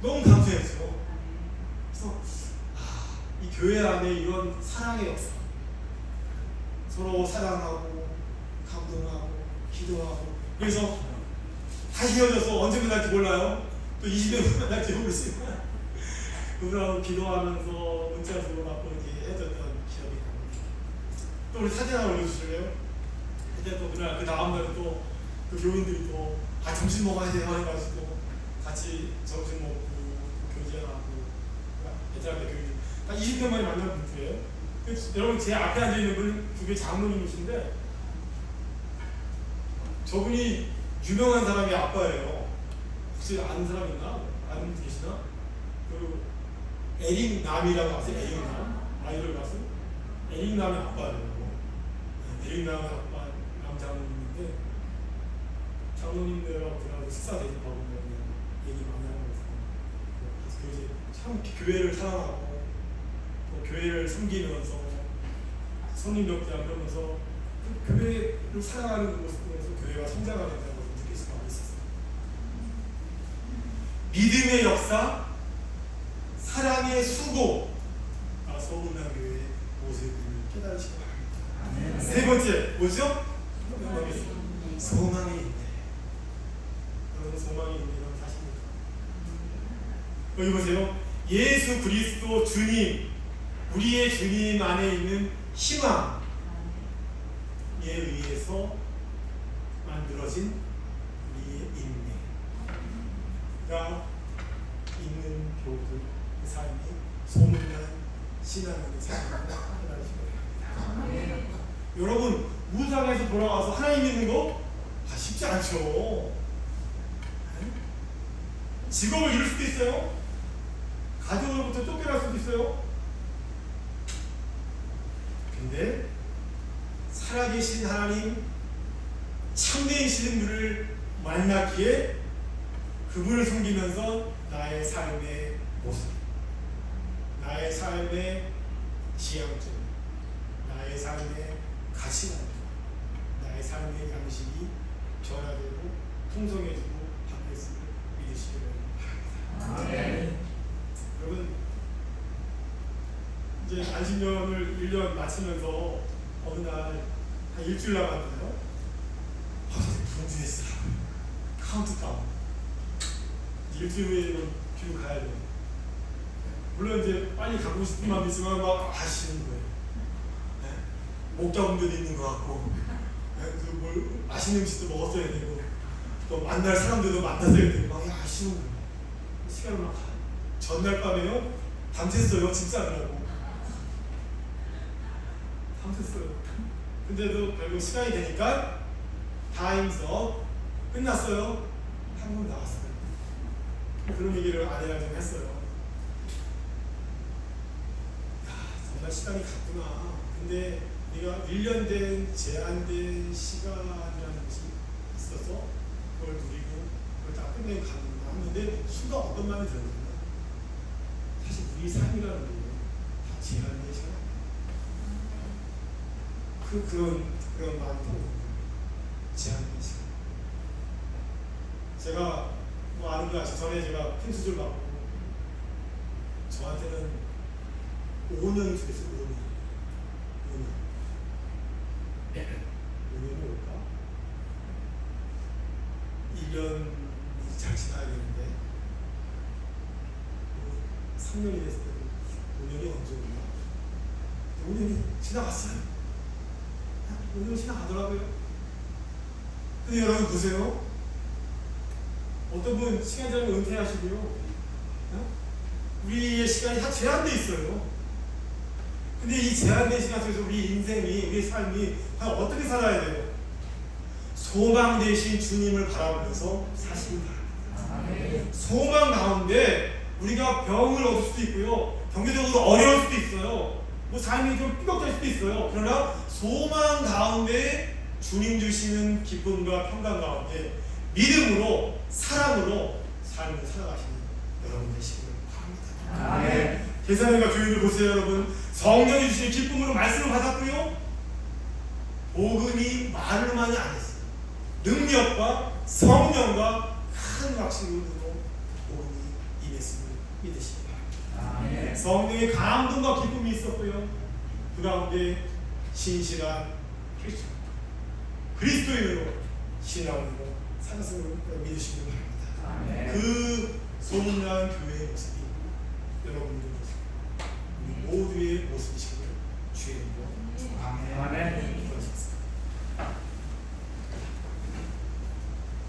너무 감사했죠. 그래서 이 교회 안에 이런 사랑의 역사 서로 사랑하고 감동하고 기도하고 그래서 다시 헤어져서 언제 만날지 몰라요. 또 20년 만날지 모르지만 그분하고 기도하면서 문자 주고받고 이렇게 헤어졌던 기억이 납니다. 또 우리 사진 하나 올려주실래요? 그때 또 그날 그 다음날에 또 그 교인들이 또 점심 먹어야 돼요 해가지고 같이 점심 먹고 교제하고 베트남의 교인들 딱 20년 만에 만난 분들이에요. 여러분 제 앞에 앉아있는 분 두 개 장로님이신데 저분이 유명한 사람이 아빠예요. 혹시 아는 사람 있나? 아는 분 계시나? 그 에릭 남이라고 아세요? 에릭 남? 아이돌 가수? 에릭 남의 아빠예요. 에릭 남의 아빠 남장로님인데 장로님들하고 들어가서 식사 대접하고 그냥 얘기 많이 하면서 그래서 참 교회를 사랑하고 또 교회를 섬기면서 성인병자 그러면서 그 교회를 사랑하는 그 모습 통해서 교회가 성장하는 것을 느낄 수가 있었어요. 믿음의 역사, 사랑의 수고, 서울난 교회의 모습을 깨달으시기 바랍니다. 세 번째 뭐죠? 소망이 있네. 여러분 소망이 있는 건 사실입니까? 여기 보세요. 예수 그리스도 주님, 우리의 주님 안에 있는 희망에 의해서 만들어진 우리의 인내가 있는 교우들 그 삶이 소문난 신앙의 삶을 깨달으시기 바랍니다. 여러분 무당에서 돌아와서 하나님 믿는 거 쉽지 않죠. 직업을 잃을 수도 있어요. 가족으로부터 쫓겨날 수도 있어요. 근데 살아계신 하나님, 참되신 분을 만났기에 그분을 섬기면서 나의 삶의 모습, 나의 삶의 지향점, 나의 삶의 가치관, 나의 삶의 양식이 변화되고 풍성해지고 바뀌었음을 믿으시기를 바랍니다. 여러분 이제 안식년을 1년 마치면서 어느 날 한 일주일 남았는데요. 분주했어. 카운트다운. 일주일 후에는 뒤로 가야 돼요. 물론 이제 빨리 가고 싶은 마음이 있지만 막 아쉬운 거예요. 네? 목자분들이 있는 것 같고, 네? 그뭘 맛있는 음식도 먹었어야 되고, 또 만날 사람들도 만났어야 되고 막 아쉬운 거예요. 시간을 막 전날 밤에요 밤샜어요. 집 사느라고 밤샜어요. 근데도 결국 시간이 되니까 타임스업 끝났어요. 한국 나왔어요. 그런 얘기를 아내랑 좀 했어요. 야, 정말 시간이 갔구나. 근데 네가 1년 된 제한된 시간이라는 것이 있어서 그걸 누리고 그걸 다 끝내고 가는구나 하는데 순간 어떤 마음이 들었냐. 사실 우리 삶이라는 게 다 제한된 시간. 그런 마음이 들어요. 제한된 시간. 제가 뭐 아는 거 아시죠? 전에 제가 큰 수술 받고 저한테는 5년 수술했어요. 5년. 5년이 올까? 1년이 잘 지나야 되는데 3년이 됐을 때 5년이 언제 올까? 5년이 지나갔어요. 5년이 지나가더라고요. 근데 여러분 보세요. 어떤 분 시간 지나면 은퇴하시고요. 우리의 시간이 다 제한되어 있어요. 근데 이 제한된 시간 속에서 우리 인생이, 우리 삶이 과연 어떻게 살아야 돼요? 소망 대신 주님을 바라보면서 사시기 바랍니다. 소망 가운데 우리가 병을 얻을 수도 있고요. 경제적으로 어려울 수도 있어요. 뭐 삶이 좀 삐걱될 수도 있어요. 그러나 소망 가운데 주님 주시는 기쁨과 평강 가운데 믿음으로 사랑으로 삶을 살아가시는 여러분 되시기를 바랍니다. 계산과 교회를 보세요. 여러분 성령이 주시는 기쁨으로 말씀을 받았고요. 복음이 말로만이 아니었어요. 능력과 성령과 큰 확신으로 복음이 임했음을 믿으시기 바랍니다. 성령의 감동과 기쁨이 있었고요. 그 가운데 신실한 그리스도인으로 신앙으로 산승을 믿으시기 바랍니다. 그 소문난 교회의 모습이 여러분들의 모습, 우리 모두의 모습이시기를 주의 이름으로 축원합니다.